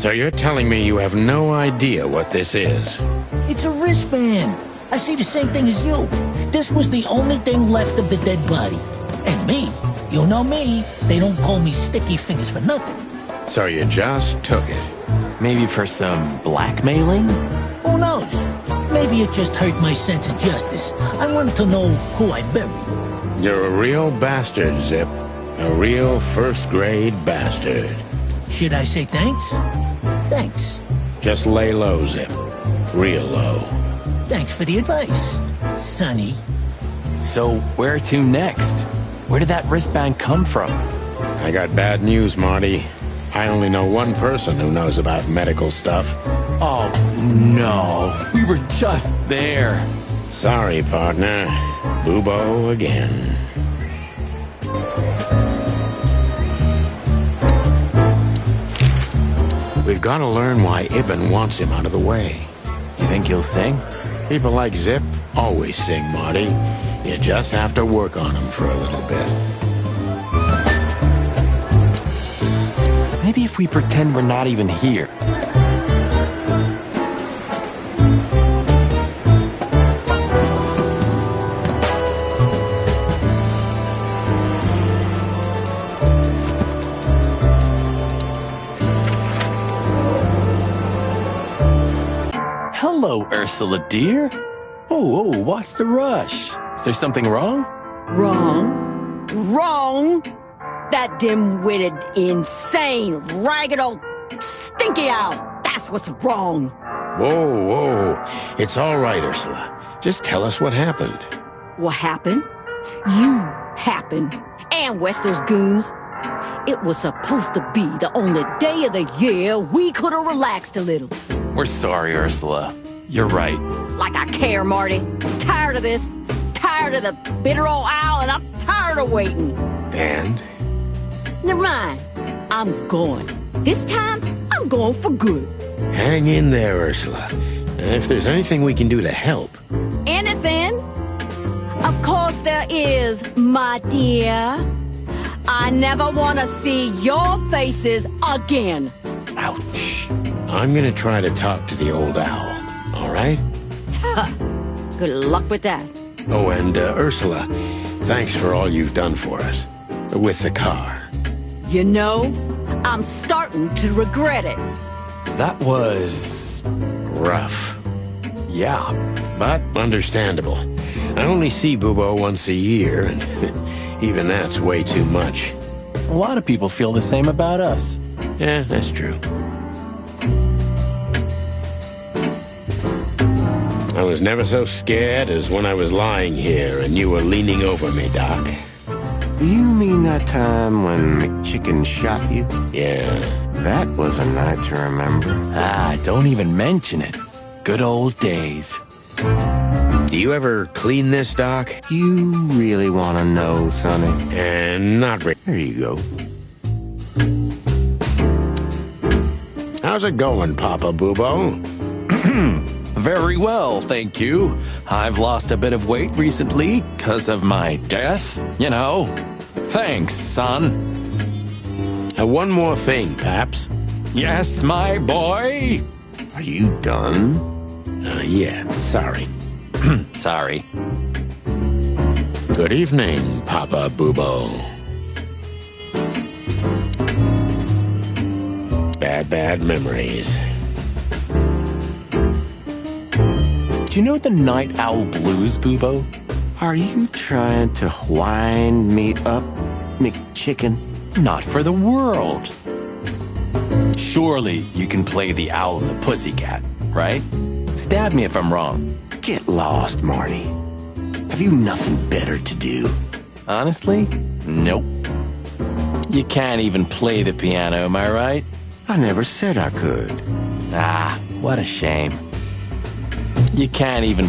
So you're telling me you have no idea what this is? It's a wristband. I see the same thing as you. This was the only thing left of the dead body. And me, you know me, they don't call me Sticky Fingers for nothing. So you just took it? Maybe for some blackmailing? Who knows? Maybe it just hurt my sense of justice. I wanted to know who I buried. You're a real bastard, Zip. A real first-grade bastard. Should I say thanks? Thanks. Just lay low, Zip. Real low. Thanks for the advice, Sonny. So where to next? Where did that wristband come from? I got bad news, Marty. I only know one person who knows about medical stuff. Oh, no. We were just there. Sorry, partner. Bubo again. We've got to learn why Ibn wants him out of the way. You think he'll sing? People like Zip always sing, Marty. You just have to work on them for a little bit. Maybe if we pretend we're not even here. Hello, Ursula, dear. Oh, what's the rush? Is there something wrong? Wrong. Wrong. That dim-witted, insane, ragged old stinky owl. That's what's wrong. Whoa. It's all right, Ursula. Just tell us what happened. What happened? You happened. And Wester's goons. It was supposed to be the only day of the year we could have relaxed a little. We're sorry, Ursula. You're right. Like I care, Marty. I'm tired of this. Tired of the bitter old owl, and I'm tired of waiting. And? Never mind. I'm going. This time, I'm going for good. Hang in there, Ursula. And if there's anything we can do to help. Anything? Of course there is, my dear. I never want to see your faces again. Ouch. I'm gonna try to talk to the old owl, all right? Good luck with that. Oh, and Ursula, thanks for all you've done for us. With the car. You know, I'm starting to regret it. That was... rough. yeah. But understandable. I only see Bubo once a year, and even that's way too much. A lot of people feel the same about us. Yeah, that's true. I was never so scared as when I was lying here and you were leaning over me, Doc. Do you mean that time when McChicken shot you? Yeah. That was a night to remember. Don't even mention it. Good old days. Do you ever clean this, Doc? You really want to know, Sonny? And not really. There you go. How's it going, Papa Bubo? Very well, thank you. I've lost a bit of weight recently because of my death, you know. Thanks, son. One more thing, Paps. Yes, my boy. Are you done? Yeah, sorry. Sorry. Good evening, Papa Bubo. Bad memories. Do you know the Night Owl Blues, Bubo? Are you trying to wind me up, McChicken? Not for the world. Surely you can play the owl and the pussycat, right? Stab me if I'm wrong. Get lost, Marty. Have you nothing better to do? Honestly, nope. You can't even play the piano, am I right? I never said I could. Ah, what a shame. You can't even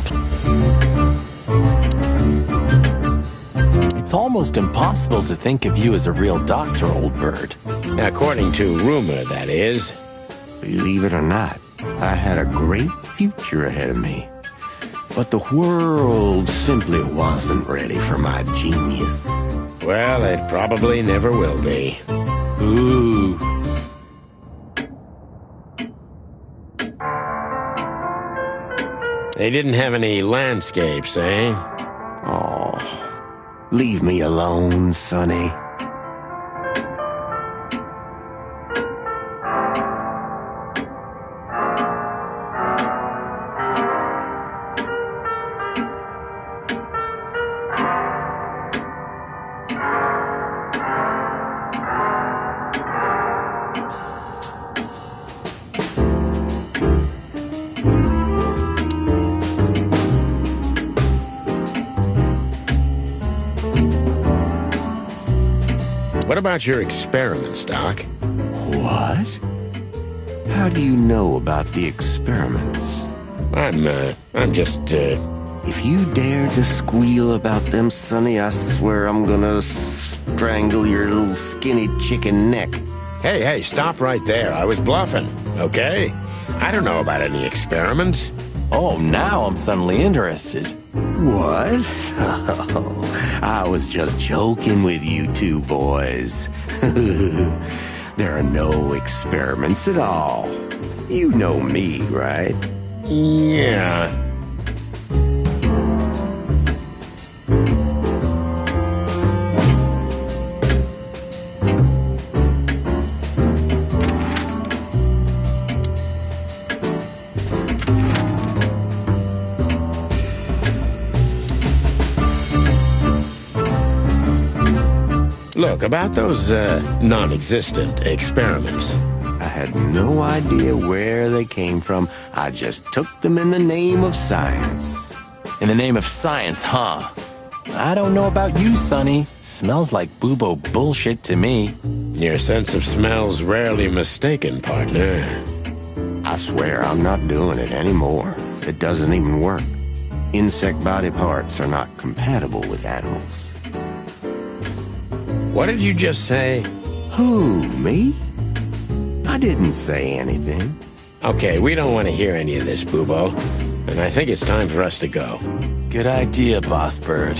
It's almost impossible to think of you as a real doctor, old bird. According to rumor, that is. Believe it or not, I had a great future ahead of me. But the world simply wasn't ready for my genius. Well, it probably never will be. Ooh. They didn't have any landscapes, eh? Oh, leave me alone, Sonny. What about your experiments, Doc? What? How do you know about the experiments? I'm just, If you dare to squeal about them, Sonny, I swear I'm gonna strangle your little skinny chicken neck. Hey, stop right there. I was bluffing, okay? I don't know about any experiments. Oh, now I'm suddenly interested. What? I was just joking with you two boys. There are no experiments at all. You know me, right? Yeah. Look, about those non-existent experiments. I had no idea where they came from. I just took them in the name of science. In the name of science, huh? I don't know about you, Sonny. Smells like Bubo bullshit to me. Your sense of smell's rarely mistaken, partner. I swear I'm not doing it anymore. It doesn't even work. Insect body parts are not compatible with animals. What did you just say? Who, me? I didn't say anything. Okay, we don't want to hear any of this, Bubo. And I think it's time for us to go. Good idea, Boss Bird.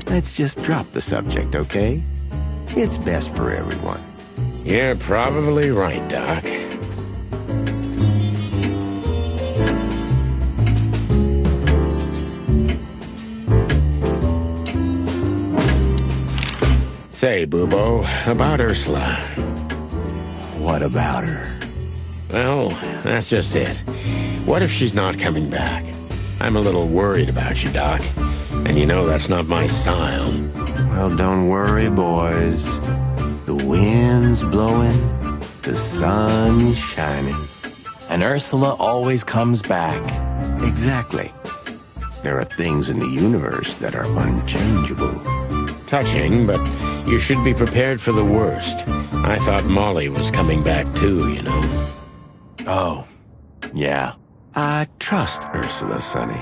Let's just drop the subject, okay? It's best for everyone. You're probably right, Doc. Say, Bubo, about Ursula. What about her? Well, that's just it. What if she's not coming back? I'm a little worried about you, Doc. And you know that's not my style. Well, don't worry, boys. The wind's blowing, the sun's shining. And Ursula always comes back. Exactly. There are things in the universe that are unchangeable. Touching, but you should be prepared for the worst. I thought Molly was coming back too, you know. Oh, yeah. I trust Ursula, Sonny.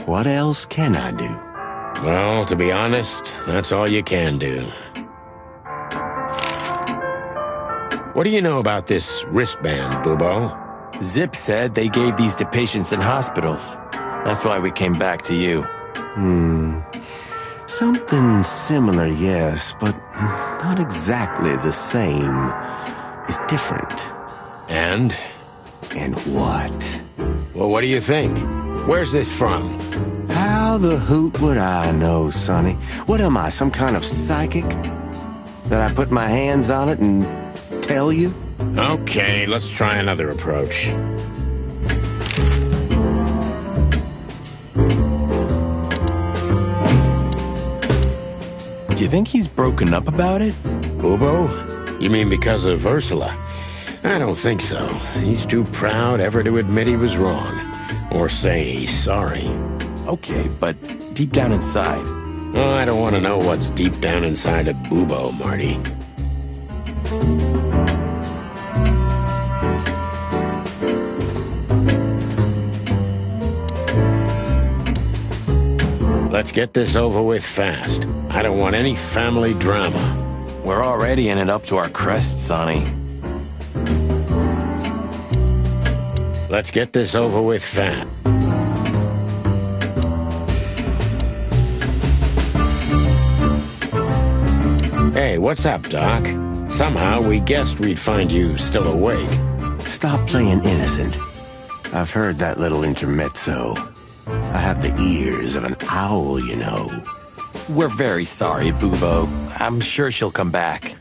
What else can I do? Well, to be honest, that's all you can do. What do you know about this wristband, Bubo? Zip said they gave these to patients in hospitals. That's why we came back to you. Something similar, yes, but not exactly the same. It's different. And? And what? Well, what do you think? Where's this from? How the hoot would I know, Sonny? What am I, some kind of psychic? That I put my hands on it and tell you? Okay, let's try another approach. Do you think he's broken up about it? Bubo? You mean because of Ursula? I don't think so. He's too proud ever to admit he was wrong. Or say he's sorry. Okay, but deep down inside. Oh, I don't want to know what's deep down inside of Bubo, Marty. Let's get this over with fast. I don't want any family drama. We're already in it up to our crests, Sonny. Let's get this over with fast. Hey, what's up, Doc? Somehow we guessed we'd find you still awake. Stop playing innocent. I've heard that little intermezzo. I have the ears of an owl, you know. We're very sorry, Bubo. I'm sure she'll come back.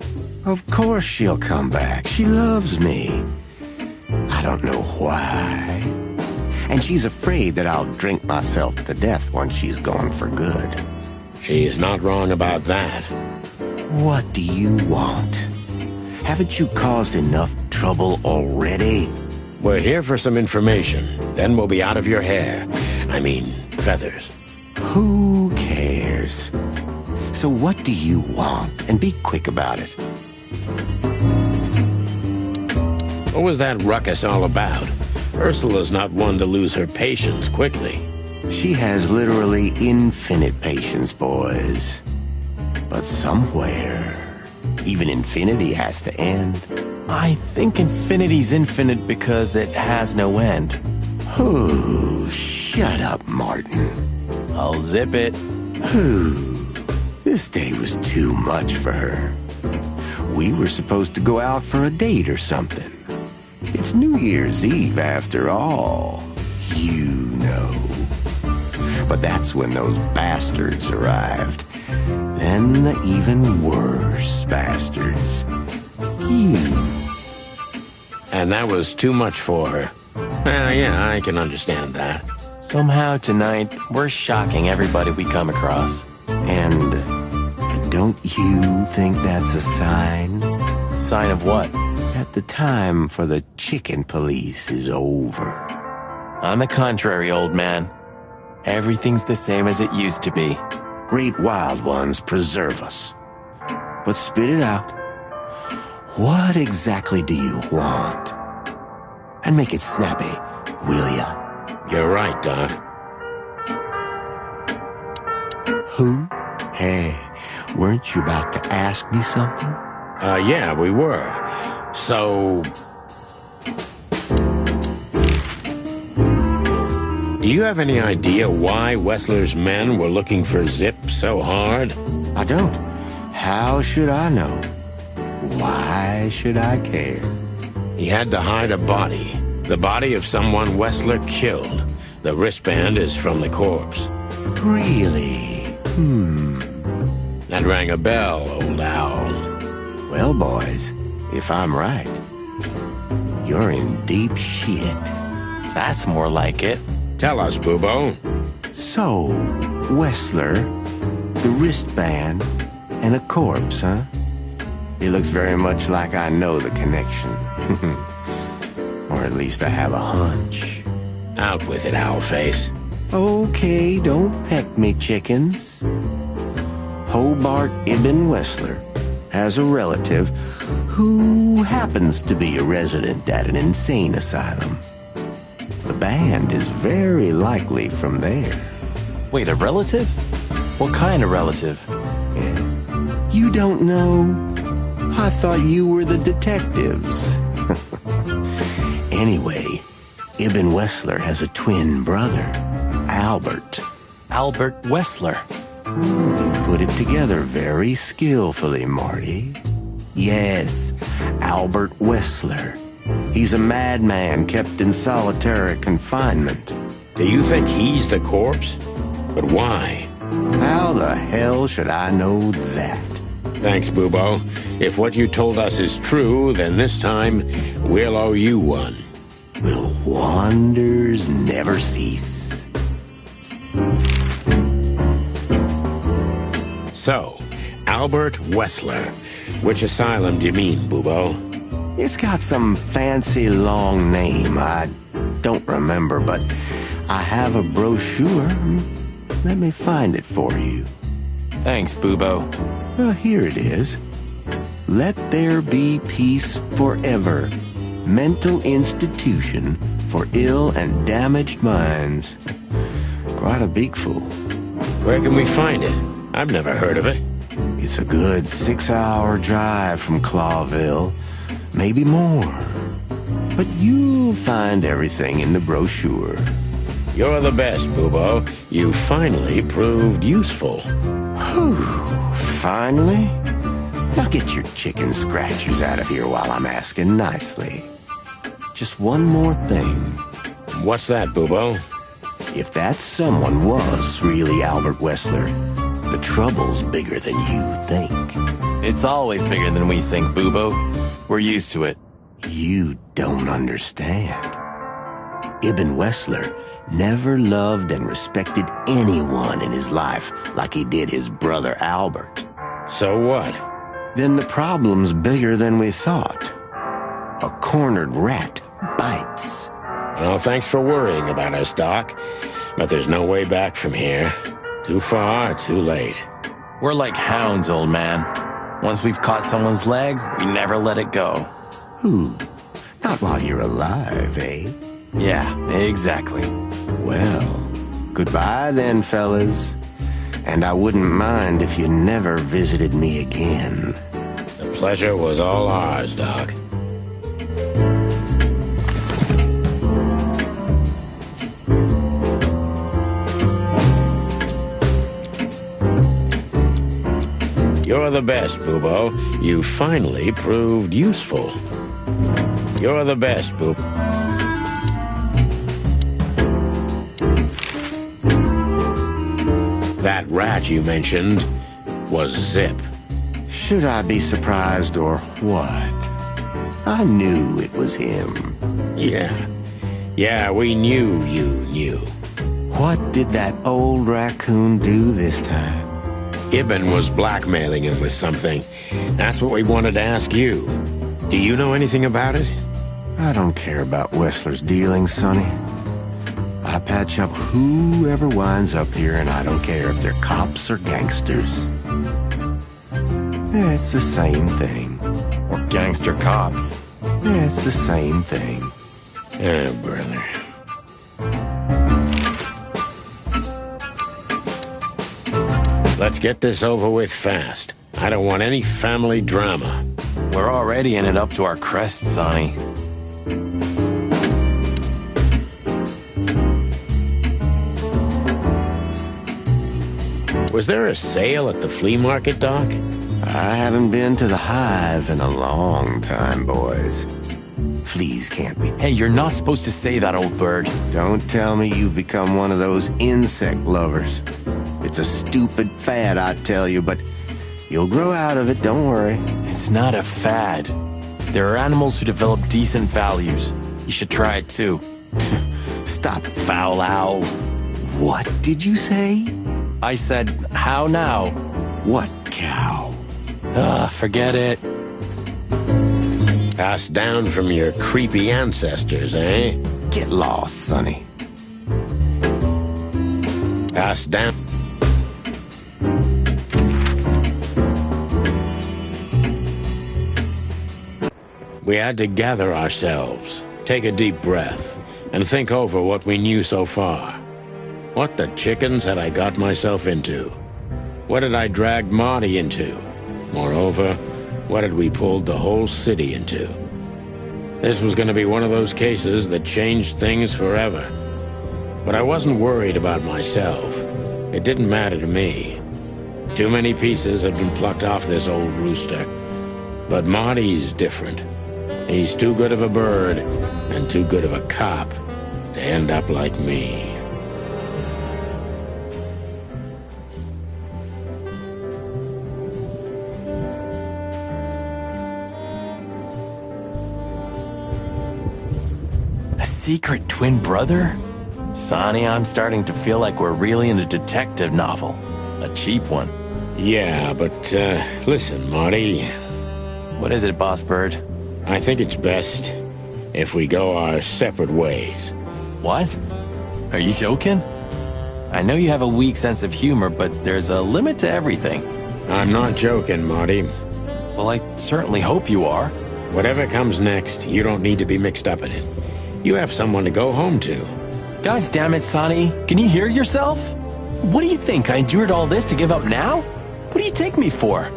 Of course she'll come back. She loves me. I don't know why. And she's afraid that I'll drink myself to death once she's gone for good. She's not wrong about that. What do you want? Haven't you caused enough trouble already? We're here for some information. Then we'll be out of your hair. I mean, feathers. Who cares? So what do you want? And be quick about it. What was that ruckus all about? Ursula's not one to lose her patience quickly. She has literally infinite patience, boys. But somewhere, even infinity has to end. I think infinity's infinite because it has no end. Oh, shut up, Martin. I'll zip it. This day was too much for her. We were supposed to go out for a date or something. It's New Year's Eve after all. You know. But that's when those bastards arrived. Then the even worse bastards. You. And that was too much for her. Yeah, I can understand that. Somehow tonight, we're shocking everybody we come across. And don't you think that's a sign? Sign of what? That the time for the chicken police is over. On the contrary, old man. Everything's the same as it used to be. Great wild ones preserve us. But spit it out. What exactly do you want? And make it snappy, will ya? You're right, Doc. Who? Hey, weren't you about to ask me something? Yeah, we were. So... do you have any idea why Wessler's men were looking for Zip so hard? I don't. How should I know? Why should I care? He had to hide a body. The body of someone Wessler killed. The wristband is from the corpse. Really? That rang a bell, old owl. Well, boys, if I'm right, you're in deep shit. That's more like it. Tell us, Bubo. So, Wessler, the wristband, and a corpse, huh? It looks very much like I know the connection. Or at least I have a hunch. Out with it, Owlface. Okay, don't peck me, chickens. Hobart Ibn Wessler has a relative who happens to be a resident at an insane asylum. The band is very likely from there. Wait, a relative? What kind of relative? Yeah. You don't know? I thought you were the detectives. Anyway, Ibn Wessler has a twin brother, Albert. Albert Wessler. You put it together very skillfully, Marty. Yes, Albert Wessler. He's a madman kept in solitary confinement. Do you think he's the corpse? But why? How the hell should I know that? Thanks, Bubo. If what you told us is true, then this time we'll owe you one. Will wonders never cease? So, Albert Wessler. Which asylum do you mean, Bubo? It's got some fancy long name. I don't remember, but I have a brochure. Let me find it for you. Thanks, Bubo. Well, here it is. Let There Be Peace Forever. Mental Institution for Ill and Damaged Minds. Quite a big fool. Where can we find it? I've never heard of it. It's a good 6-hour drive from Clawville. Maybe more. But you'll find everything in the brochure. You're the best, Bubo. You finally proved useful. Whew. Finally? Now get your chicken scratchers out of here while I'm asking nicely. Just one more thing. What's that, Bubo? If that someone was really Albert Wessler, the trouble's bigger than you think. It's always bigger than we think, Bubo. We're used to it. You don't understand. Ibn Wessler never loved and respected anyone in his life like he did his brother Albert. So what? Then the problem's bigger than we thought. A cornered rat bites. Well, thanks for worrying about us, Doc. But there's no way back from here. Too far, too late. We're like hounds, old man. Once we've caught someone's leg, we never let it go. Who? Not while you're alive, eh? Yeah, exactly. Well, goodbye then, fellas. And I wouldn't mind if you never visited me again. The pleasure was all ours, Doc. You're the best, Bubo. You finally proved useful. You're the best, Bubo. That rat you mentioned was Zip. Should I be surprised or what? I knew it was him. Yeah, we knew you knew. What did that old raccoon do this time? Ibn was blackmailing him with something. That's what we wanted to ask you. Do you know anything about it? I don't care about Wessler's dealings, Sonny. I patch up whoever winds up here, and I don't care if they're cops or gangsters. Yeah, it's the same thing. Or gangster cops. Yeah, it's the same thing. Oh, brother. Let's get this over with fast. I don't want any family drama. We're already in it up to our crests, Sonny. Was there a sale at the flea market, Doc? I haven't been to the Hive in a long time, boys. Fleas can't be... Hey, you're not supposed to say that, old bird. Don't tell me you've become one of those insect lovers. It's a stupid fad, I tell you, but you'll grow out of it, don't worry. It's not a fad. There are animals who develop decent values. You should try it too. Stop, foul owl. What did you say? I said, how now? What cow? Forget it. Passed down from your creepy ancestors, eh? Get lost, Sonny. Passed down. We had to gather ourselves, take a deep breath, and think over what we knew so far. What the chickens had I got myself into? What had I dragged Marty into? Moreover, what had we pulled the whole city into? This was going to be one of those cases that changed things forever. But I wasn't worried about myself. It didn't matter to me. Too many pieces have been plucked off this old rooster. But Marty's different. He's too good of a bird and too good of a cop to end up like me. A secret twin brother? Sonny, I'm starting to feel like we're really in a detective novel. A cheap one. Yeah, but, listen, Marty. What is it, Boss Bird? I think it's best if we go our separate ways. What? Are you joking? I know you have a weak sense of humor, but there's a limit to everything. I'm not joking, Marty. Well, I certainly hope you are. Whatever comes next, you don't need to be mixed up in it. You have someone to go home to. Gosh damn it, Sonny. Can you hear yourself? What do you think? I endured all this to give up now? What do you take me for?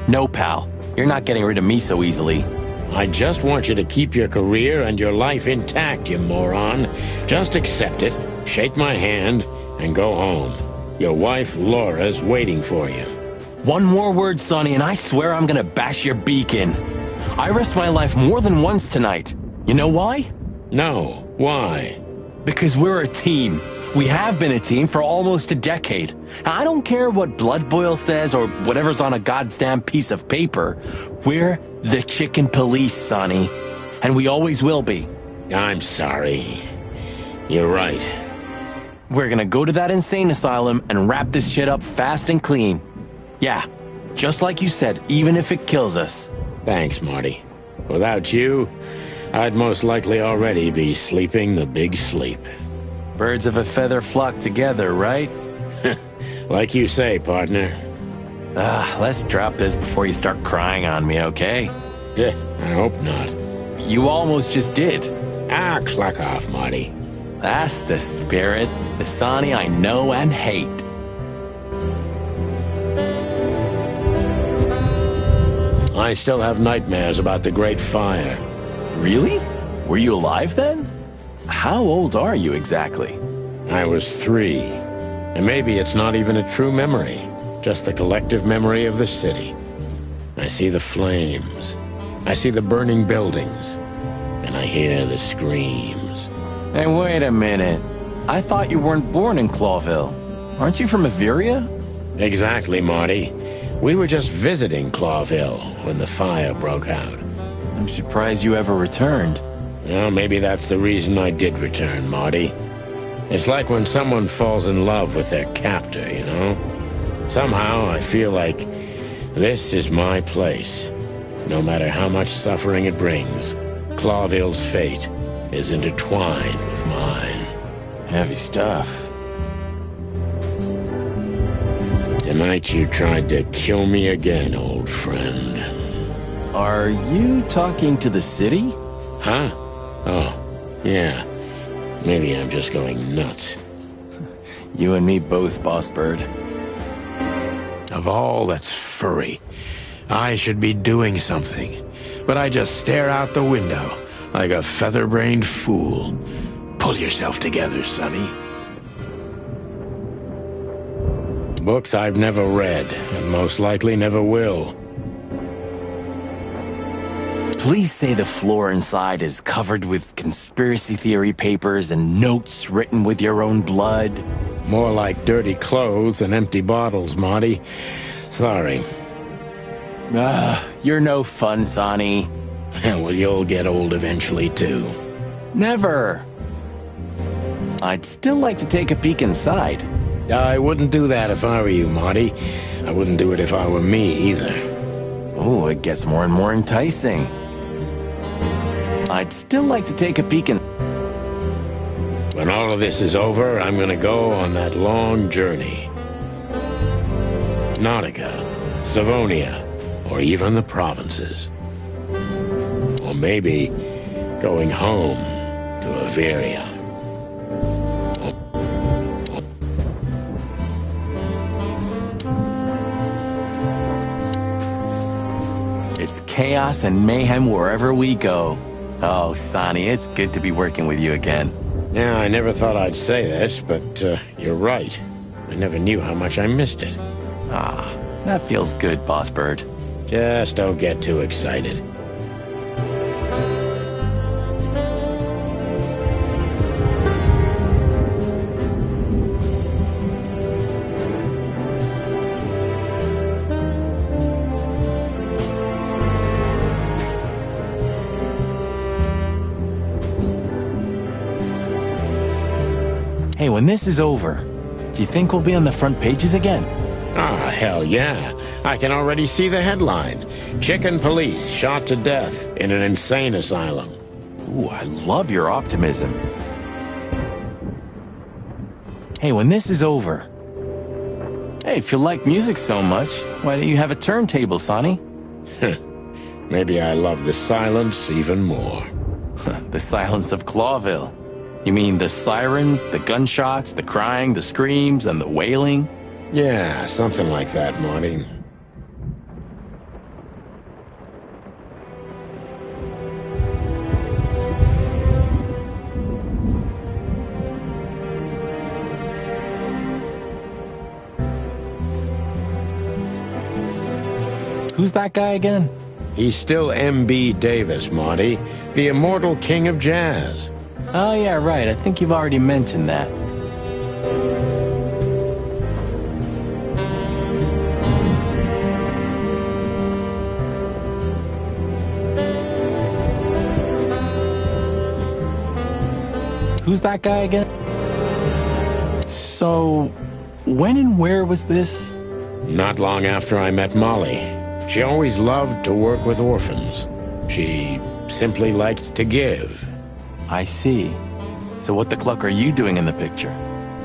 No, pal. You're not getting rid of me so easily. I just want you to keep your career and your life intact, you moron. Just accept it, shake my hand, and go home. Your wife, Laura's waiting for you. One more word, Sonny, and I swear I'm gonna bash your beak in. I risked my life more than once tonight. You know why? No. Why? Because we're a team. We have been a team for almost a decade. I don't care what Blood Boil says or whatever's on a goddamn piece of paper. We're the Chicken Police, Sonny. And we always will be. I'm sorry. You're right. We're gonna go to that insane asylum and wrap this shit up fast and clean. Yeah, just like you said, even if it kills us. Thanks, Marty. Without you, I'd most likely already be sleeping the big sleep. Birds of a feather flock together, right? Like you say, partner. Let's drop this before you start crying on me, okay? I hope not. You almost just did. Cluck off, Marty. That's the spirit, the Sonny I know and hate. I still have nightmares about the Great Fire. Really? Were you alive then? How old are you exactly? I was 3. And maybe it's not even a true memory, just the collective memory of the city. I see the flames. I see the burning buildings. And I hear the screams. Hey, wait a minute. I thought you weren't born in Clawville. Aren't you from Averia? Exactly, Marty. We were just visiting Clawville when the fire broke out. I'm surprised you ever returned. Well, maybe that's the reason I did return, Marty. It's like when someone falls in love with their captor, you know? Somehow I feel like this is my place. No matter how much suffering it brings, Clawville's fate is intertwined with mine. Heavy stuff. Tonight you tried to kill me again, old friend. Are you talking to the city? Huh? Oh, yeah. Maybe I'm just going nuts. You and me both, Boss Bird. Of all that's furry, I should be doing something. But I just stare out the window like a feather-brained fool. Pull yourself together, Sonny. Books I've never read, and most likely never will. Please say the floor inside is covered with conspiracy theory papers and notes written with your own blood. More like dirty clothes and empty bottles, Marty. Sorry. You're no fun, Sonny. Well, you'll get old eventually, too. Never. I'd still like to take a peek inside. I wouldn't do that if I were you, Marty. I wouldn't do it if I were me, either. Oh, it gets more and more enticing. I'd still like to take a peek in... When all of this is over, I'm gonna go on that long journey. Nautica, Stavonia, or even the provinces. Or maybe going home to Averia. It's chaos and mayhem wherever we go. Oh, Sonny, it's good to be working with you again. Yeah, I never thought I'd say this, but you're right. I never knew how much I missed it. Ah, That feels good, Boss Bird. Just don't get too excited. Hey, when this is over, do you think we'll be on the front pages again? Ah, hell yeah. I can already see the headline. Chicken police shot to death in an insane asylum. Ooh, I love your optimism. Hey, when this is over... Hey, if you like music so much, why don't you have a turntable, Sonny? Maybe I love the silence even more. The silence of Clawville. You mean the sirens, the gunshots, the crying, the screams, and the wailing? Yeah, something like that, Marty. Who's that guy again? He's still M.B. Davis, Marty, the immortal king of jazz. Oh, yeah, right. I think you've already mentioned that. Who's that guy again? So, when and where was this? Not long after I met Molly. She always loved to work with orphans. She simply liked to give. I see. So what the cluck are you doing in the picture?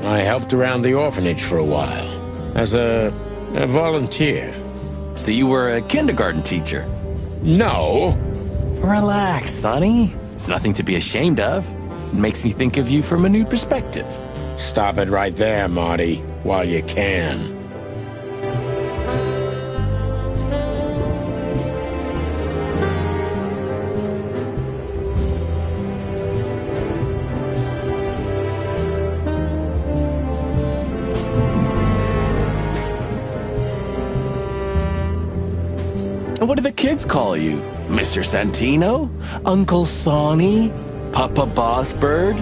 I helped around the orphanage for a while, as a volunteer. So you were a kindergarten teacher? No! Relax, Sonny. It's nothing to be ashamed of. It makes me think of you from a new perspective. Stop it right there, Marty, while you can. What do the kids call you? Mr. Santino? Uncle Sonny? Papa Boss Bird?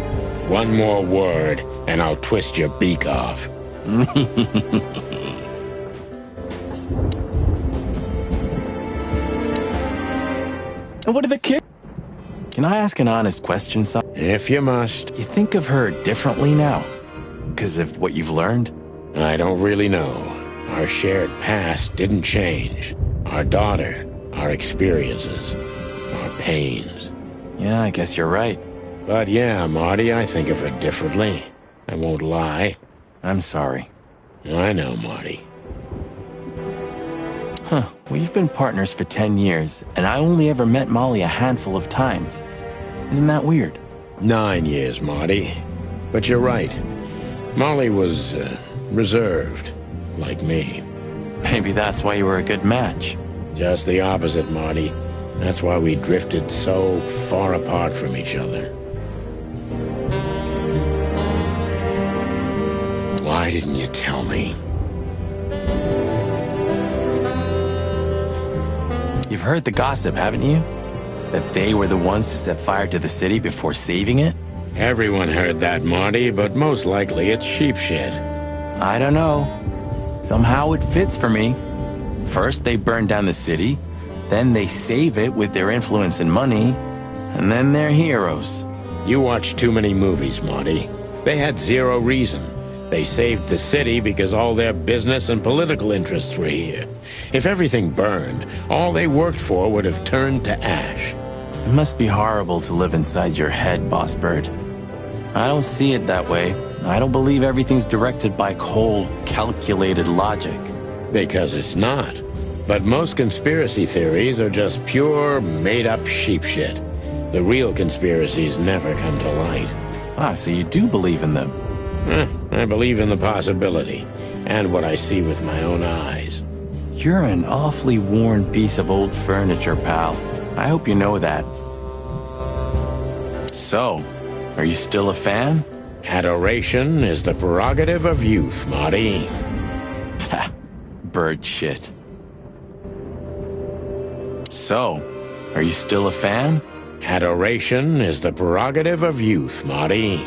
One more word, and I'll twist your beak off. And what do the kids... Can I ask an honest question, son? If you must. You think of her differently now? Because of what you've learned? I don't really know. Our shared past didn't change. Our daughter, our experiences, our pains. Yeah, I guess you're right. But yeah, Marty, I think of her differently. I won't lie. I'm sorry. I know, Marty. Huh, we've been partners for 10 years, and I only ever met Molly a handful of times. Isn't that weird? 9 years, Marty. But you're right. Molly was, reserved, like me. Maybe that's why you were a good match. Just the opposite, Marty. That's why we drifted so far apart from each other. Why didn't you tell me? You've heard the gossip, haven't you? That they were the ones to set fire to the city before saving it? Everyone heard that, Marty, but most likely it's sheep shit. I don't know. Somehow it fits for me. First, they burn down the city. Then they save it with their influence and money. And then they're heroes. You watch too many movies, Marty. They had zero reason. They saved the city because all their business and political interests were here. If everything burned, all they worked for would have turned to ash. It must be horrible to live inside your head, Boss Bird. I don't see it that way. I don't believe everything's directed by cold, calculated logic. Because it's not. But most conspiracy theories are just pure, made-up sheep shit. The real conspiracies never come to light. Ah, so you do believe in them? I believe in the possibility, and what I see with my own eyes. You're an awfully worn piece of old furniture, pal. I hope you know that. So, are you still a fan? Adoration is the prerogative of youth, Marty. bird shit. So, are you still a fan? Adoration is the prerogative of youth, Marty.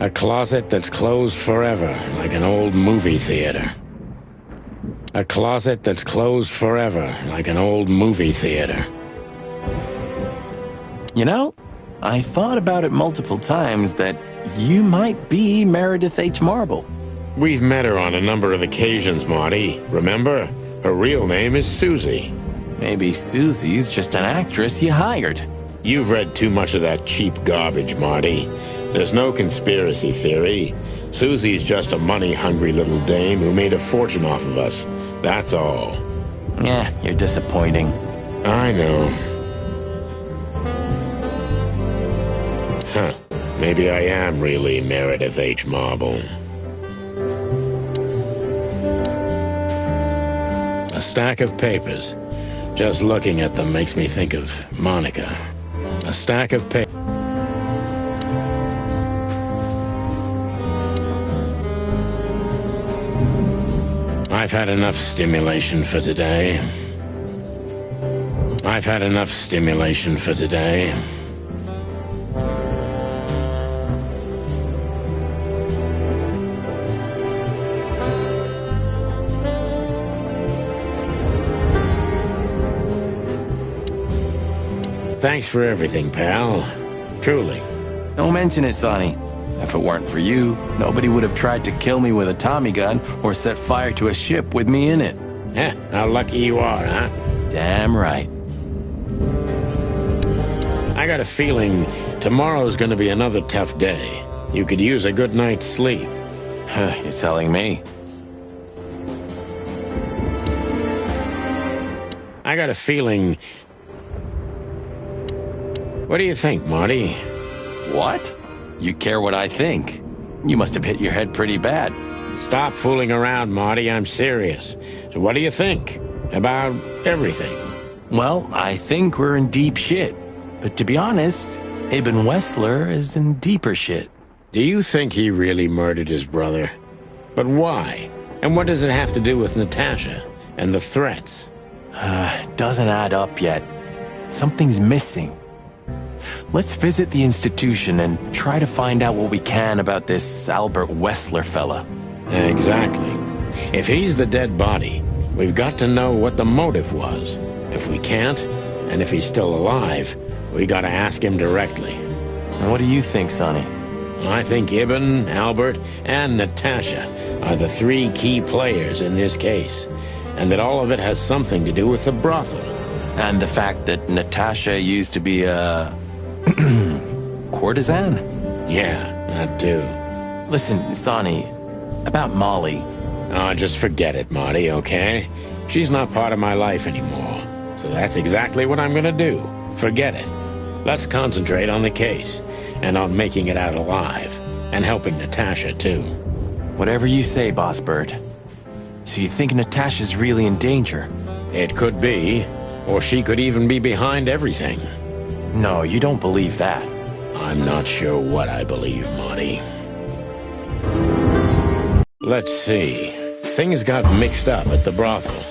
A closet that's closed forever, like an old movie theater. A closet that's closed forever, like an old movie theater. You know, I thought about it multiple times that you might be Meredith H. Marble. We've met her on a number of occasions, Marty. Remember? Her real name is Susie. Maybe Susie's just an actress you hired. You've read too much of that cheap garbage, Marty. There's no conspiracy theory. Susie's just a money-hungry little dame who made a fortune off of us. That's all. Yeah, you're disappointing. I know. Huh. Maybe I am really Meredith H. Marble. A stack of papers. Just looking at them makes me think of Monica. A stack of papers. I've had enough stimulation for today. I've had enough stimulation for today. Thanks for everything, pal. Truly. Don't mention it, Sonny. If it weren't for you, nobody would have tried to kill me with a Tommy gun or set fire to a ship with me in it. Heh, how lucky you are, huh? Damn right. I got a feeling tomorrow's gonna be another tough day. You could use a good night's sleep. You're telling me. I got a feeling... What do you think, Marty? What? You care what I think? You must have hit your head pretty bad. Stop fooling around, Marty. I'm serious. So what do you think? About everything? Well, I think we're in deep shit. But to be honest, Ibn Wessler is in deeper shit. Do you think he really murdered his brother? But why? And what does it have to do with Natasha and the threats? Doesn't add up yet. Something's missing. Let's visit the institution and try to find out what we can about this Albert Wessler fella. Exactly. If he's the dead body, we've got to know what the motive was. If we can't, and if he's still alive, we gotta ask him directly. And what do you think, Sonny? I think Ibn, Albert, and Natasha are the three key players in this case, and that all of it has something to do with the brothel. And the fact that Natasha used to be a... courtesan? Yeah, that too. Listen, Sonny, about Molly. Oh, just forget it, Marty, okay? She's not part of my life anymore. So that's exactly what I'm gonna do. Forget it. Let's concentrate on the case, and on making it out alive, and helping Natasha, too. Whatever you say, Boss Bird. So you think Natasha's really in danger? It could be, or she could even be behind everything. No, you don't believe that. I'm not sure what I believe, Marty. Let's see. Things got mixed up at the brothel.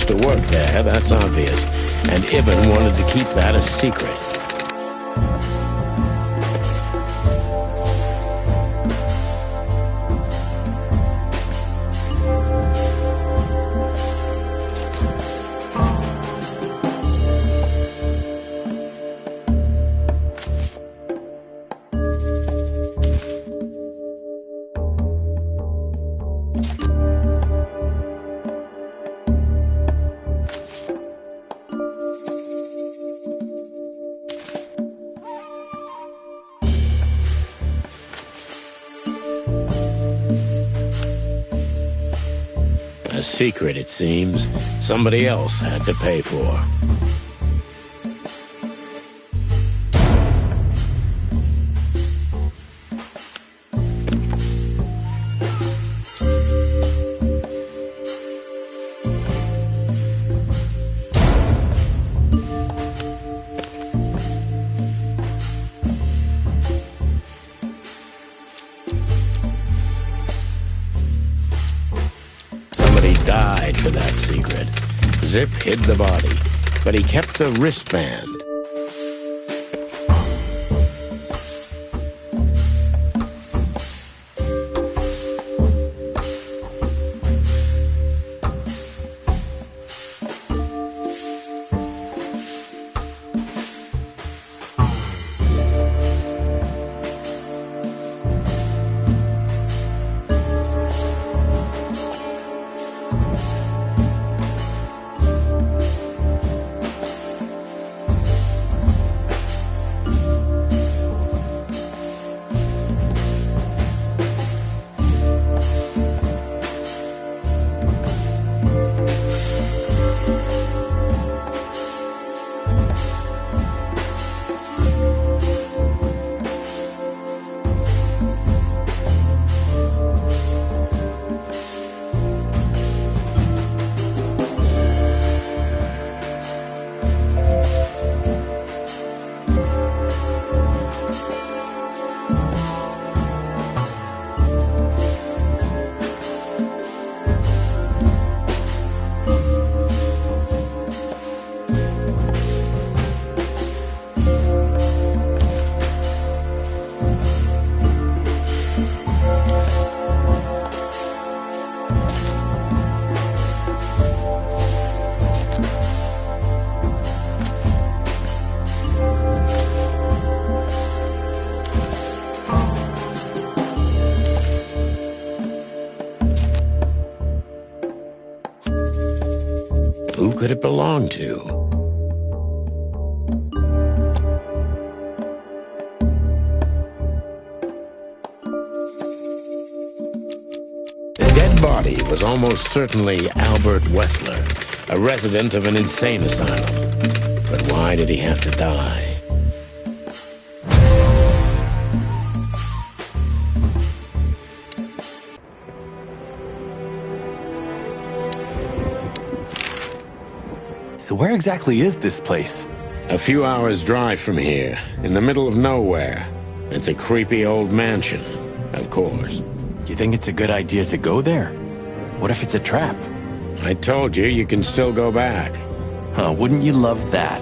used to work there, that's obvious. And Ibn wanted to keep that a secret. A secret, it seems, somebody else had to pay for. Died for that secret. Zip hid the body, but he kept the wristband. Who could it belong to? The dead body was almost certainly Albert Wessler, a resident of an insane asylum. But why did he have to die? So where exactly is this place? A few hours' drive from here, in the middle of nowhere. It's a creepy old mansion, of course. You think it's a good idea to go there? What if it's a trap? I told you can still go back. Huh, wouldn't you love that?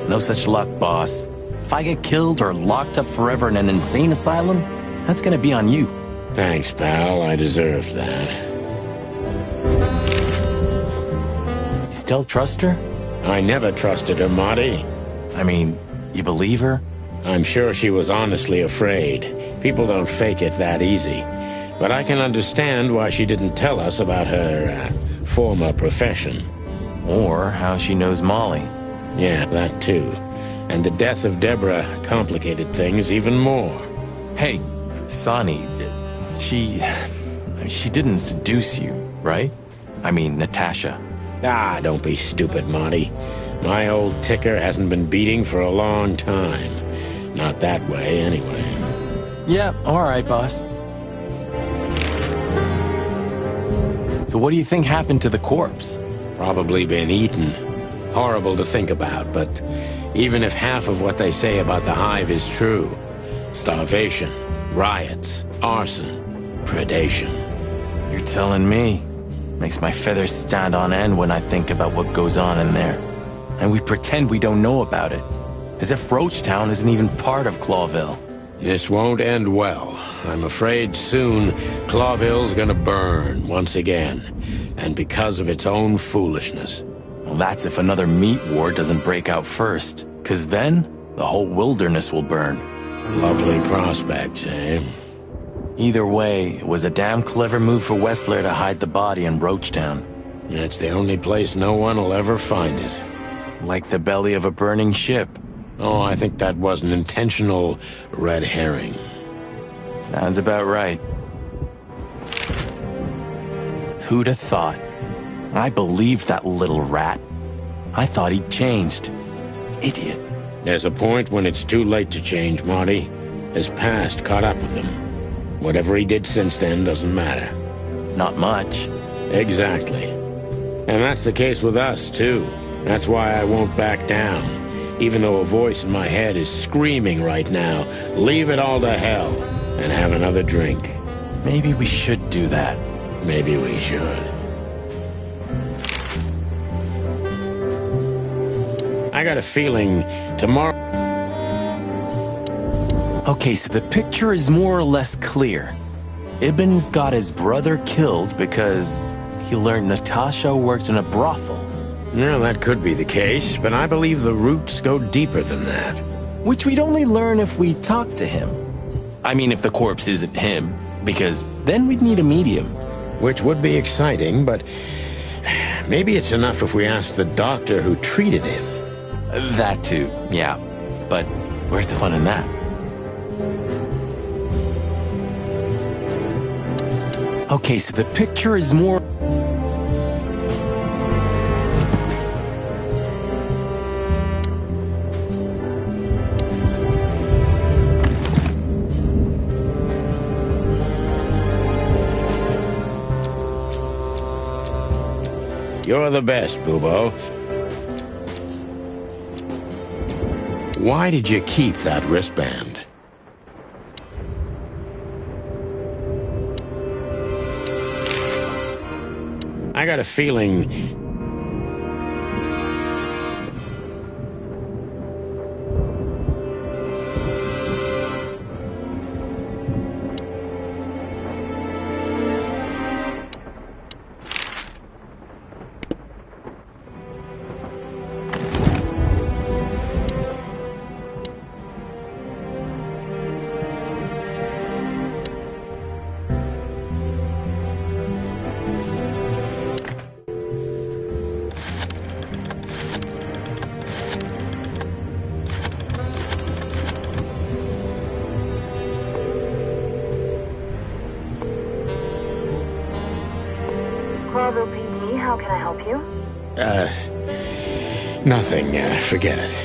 No such luck, boss. If I get killed or locked up forever in an insane asylum, that's gonna be on you. Thanks, pal. I deserved that. You still trust her? I never trusted her, Marty. I mean, you believe her? I'm sure she was honestly afraid. People don't fake it that easy. But I can understand why she didn't tell us about her former profession. Or how she knows Molly. Yeah, that too. And the death of Deborah complicated things even more. Hey, Sonny, she didn't seduce you, right? I mean, Natasha. Ah, don't be stupid, Marty. My old ticker hasn't been beating for a long time. Not that way, anyway. Yeah, all right, boss. So what do you think happened to the corpse? Probably been eaten. Horrible to think about, but even if half of what they say about the Hive is true, starvation, riots, arson, predation. You're telling me. Makes my feathers stand on end when I think about what goes on in there. And we pretend we don't know about it, as if Roachtown isn't even part of Clawville. This won't end well. I'm afraid soon Clawville's gonna burn once again, and because of its own foolishness. Well, that's if another meat war doesn't break out first, 'cause then the whole wilderness will burn. Lovely prospects, eh? Either way, it was a damn clever move for Wessler to hide the body in Roachtown. It's the only place no one will ever find it. Like the belly of a burning ship. Oh, I think that was an intentional red herring. Sounds about right. Who'd have thought? I believed that little rat. I thought he'd changed. Idiot. There's a point when it's too late to change, Marty. His past caught up with him. Whatever he did since then doesn't matter. Not much. Exactly. And that's the case with us, too. That's why I won't back down. Even though a voice in my head is screaming right now, leave it all to hell and have another drink. Maybe we should do that. Maybe we should. I got a feeling tomorrow... Okay, so the picture is more or less clear. Ibn's got his brother killed because he learned Natasha worked in a brothel. Well, that could be the case, but I believe the roots go deeper than that. Which we'd only learn if we talk to him. I mean, if the corpse isn't him, because then we'd need a medium. Which would be exciting, but maybe it's enough if we ask the doctor who treated him. That too, yeah. But where's the fun in that? Okay, so the picture is more... You're the best, Bubo. Why did you keep that wristband? I got a feeling... Clawville PD, how can I help you? Nothing. Forget it.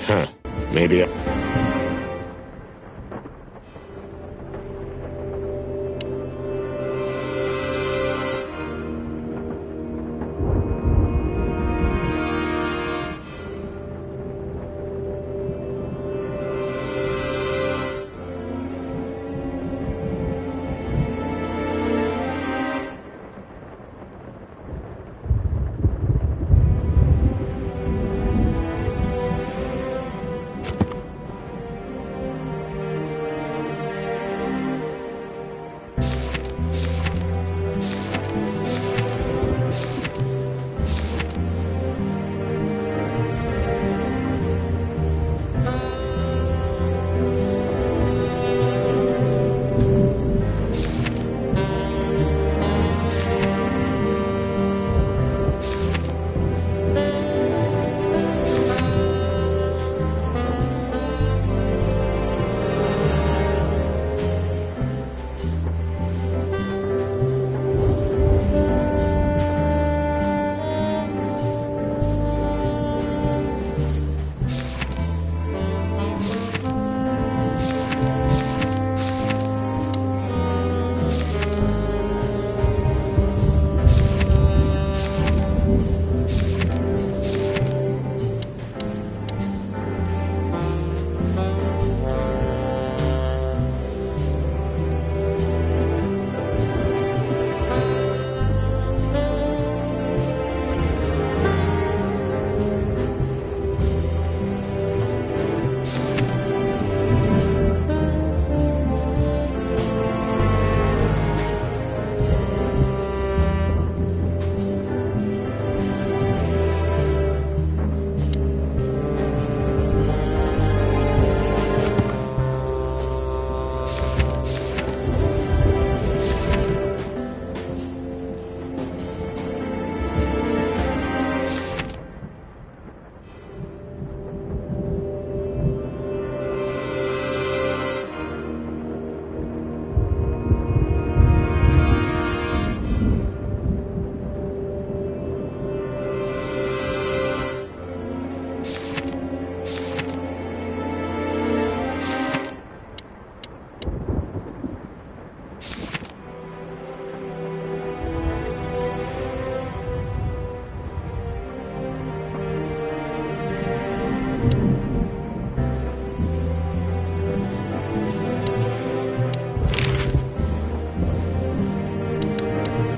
Huh. Maybe...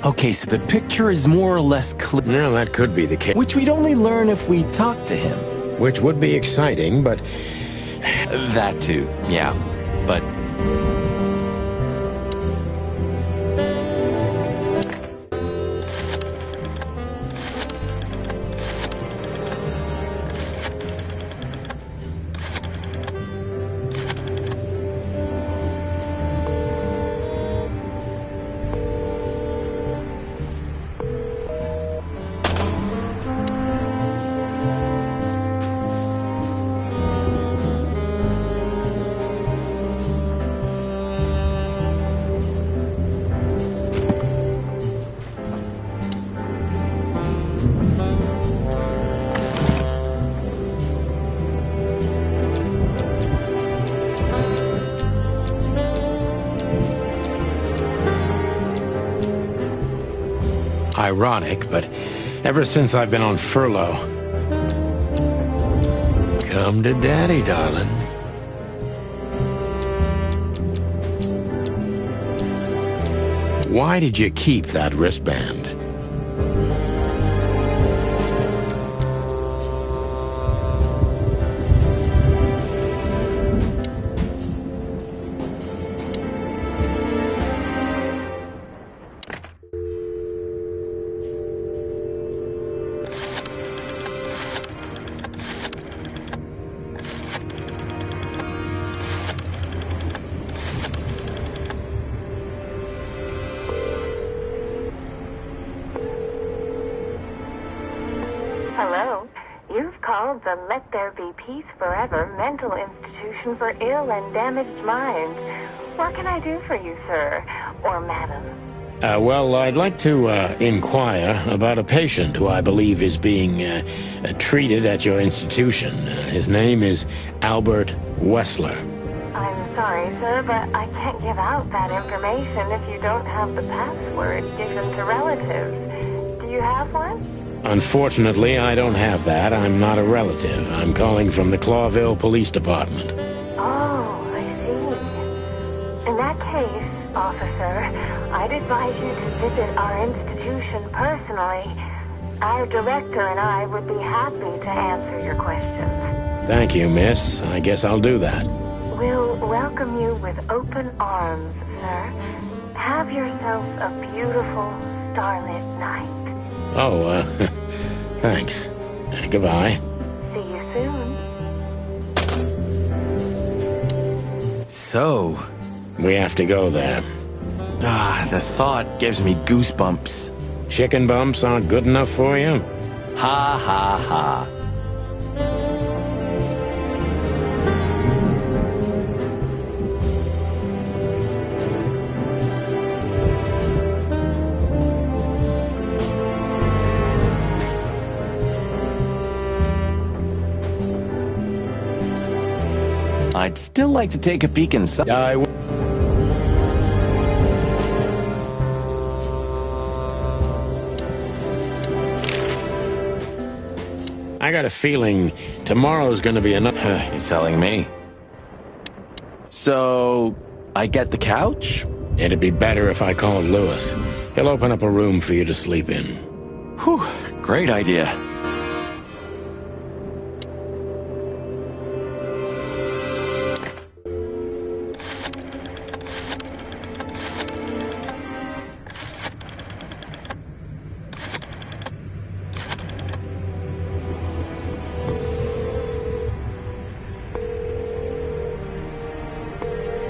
Okay, so the picture is more or less clear, No, that could be the case. which we'd only learn if we talk to him. Which would be exciting, but That too, yeah. But ironic, but ever since I've been on furlough. Come to daddy, darling. Why did you keep that wristband? Hello. You've called the Let There Be Peace Forever mental institution for ill and damaged minds. What can I do for you, sir? Or madam? Well, I'd like to inquire about a patient who I believe is being treated at your institution. His name is Albert Wessler. I'm sorry, sir, but I can't give out that information if you don't have the password given to relatives. Do you have one? Unfortunately, I don't have that. I'm not a relative. I'm calling from the Clawville Police Department. Oh, I see. In that case, officer, I'd advise you to visit our institution personally. Our director and I would be happy to answer your questions. Thank you, miss. I guess I'll do that. We'll welcome you with open arms, sir. Have yourself a beautiful, starlit night. Oh, thanks. Goodbye. See you soon. so, We have to go there. the thought gives me goosebumps. Chicken bumps aren't good enough for you? Ha ha ha. I'd still like to take a peek inside. I got a feeling tomorrow's gonna be another... You're telling me. So, I get the couch? It'd be better if I called Lewis. He'll open up a room for you to sleep in. Whew, great idea.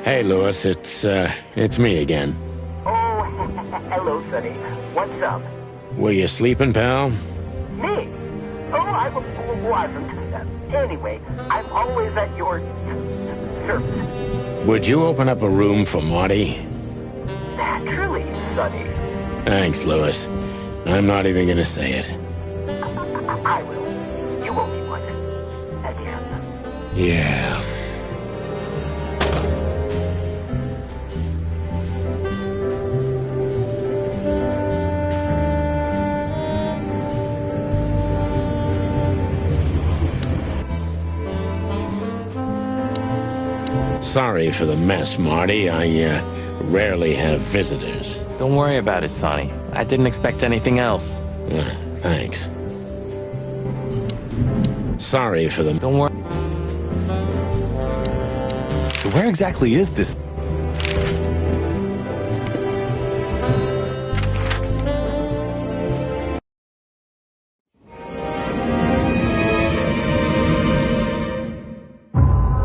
Hey, Lewis, it's me again. Oh, hello, Sonny. What's up? Were you sleeping, pal? Me? Oh, I wasn't. Anyway, I'm always at your service. Would you open up a room for Marty? Naturally, Sonny. Thanks, Lewis. I'm not even gonna say it. I will. You owe me one. Adieu. Yeah. Sorry for the mess, Marty. rarely have visitors. Don't worry about it, Sonny. I didn't expect anything else. Thanks. Sorry for them. Don't worry. So where exactly is this?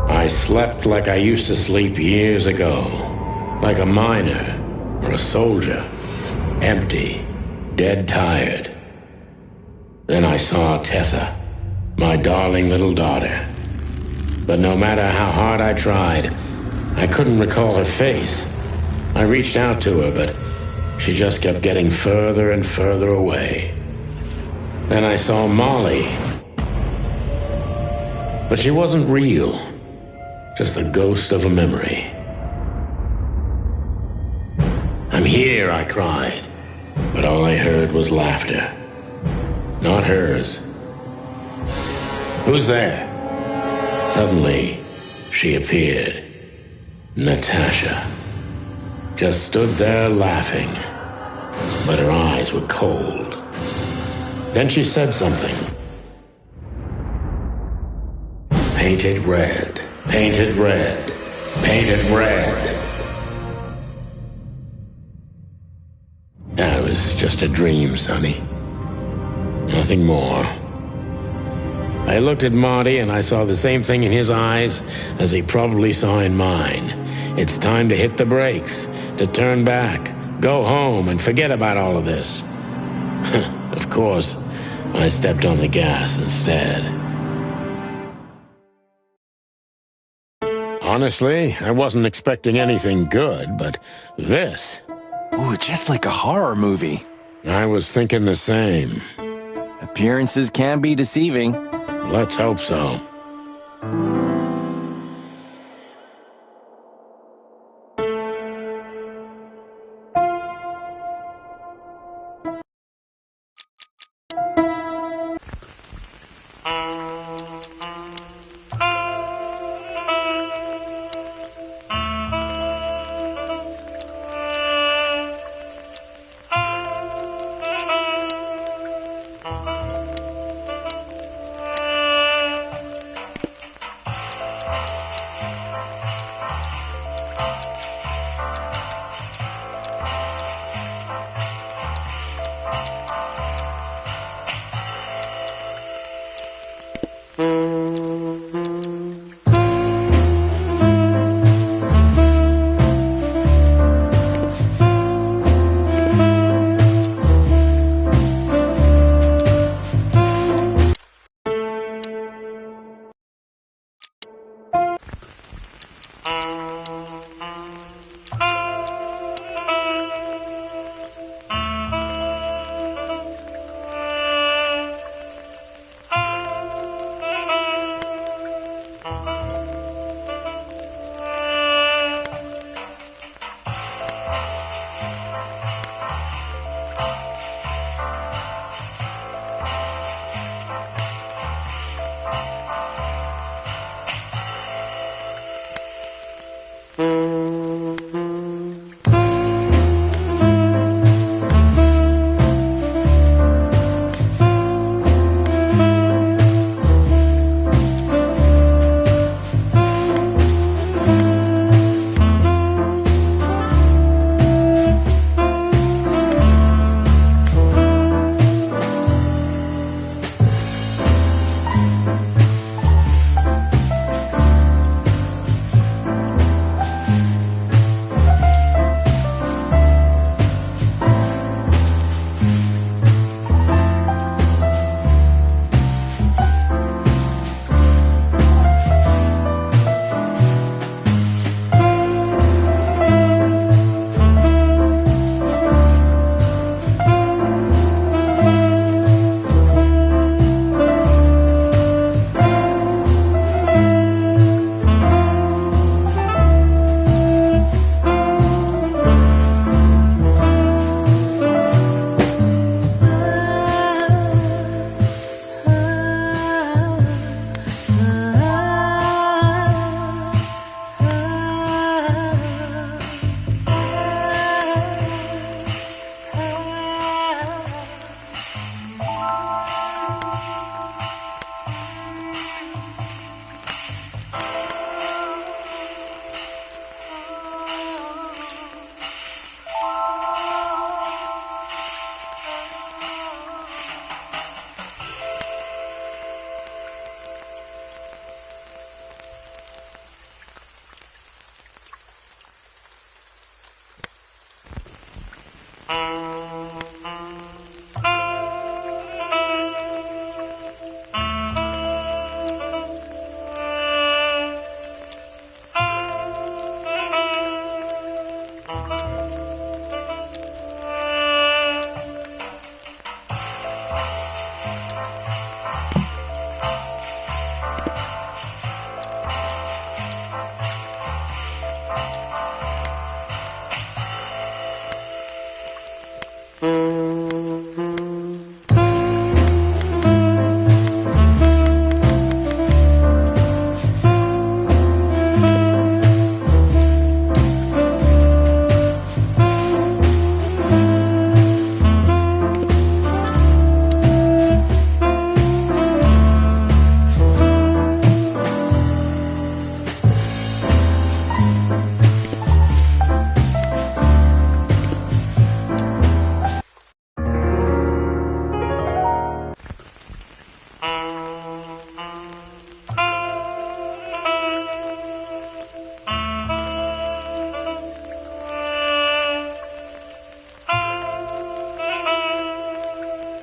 I slept like I used to sleep years ago. Like a miner or a soldier. Empty. Dead tired. Then I saw Tessa. My darling little daughter. But no matter how hard I tried, I couldn't recall her face. I reached out to her, but she just kept getting further and further away. Then I saw Molly. But she wasn't real. Just the ghost of a memory. I'm here, I cried. But all I heard was laughter. Not hers. Who's there? Suddenly, she appeared. Natasha. Just stood there laughing. But her eyes were cold. Then she said something. Painted red. Painted red. Painted red. That was just a dream, Sonny. Nothing more. I looked at Marty and I saw the same thing in his eyes as he probably saw in mine. It's time to hit the brakes, to turn back, go home and forget about all of this. Of course, I stepped on the gas instead. Honestly, I wasn't expecting anything good, but this... Ooh, just like a horror movie. I was thinking the same. Appearances can be deceiving. Let's hope so.